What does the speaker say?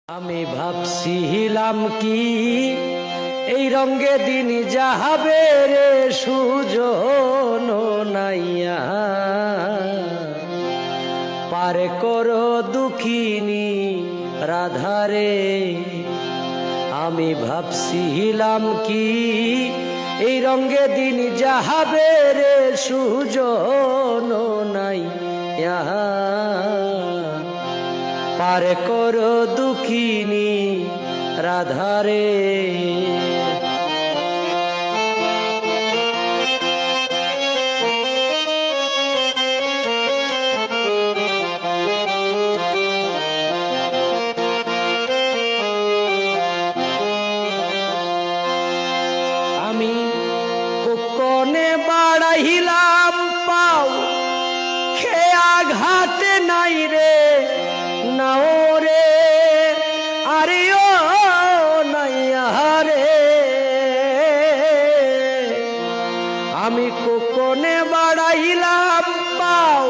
আমি ভাবছিলাম কি এই রঙে দিন যাহাবে রে সুজন নাইয়া পার করো দুঃখিনী রাধারে। আমি ভাবছিলাম কি এই রঙে দিন যাহাবে রে সুজন নাইয়া পার করো দুঃখিনী রাধারে। আমি কোকনে বাড়াইলাম পাও খেয়া ঘাতে নাই রে নাও রে আরে ও নাইয়া রে। আমি কোকনে বাড়াইলাম পাও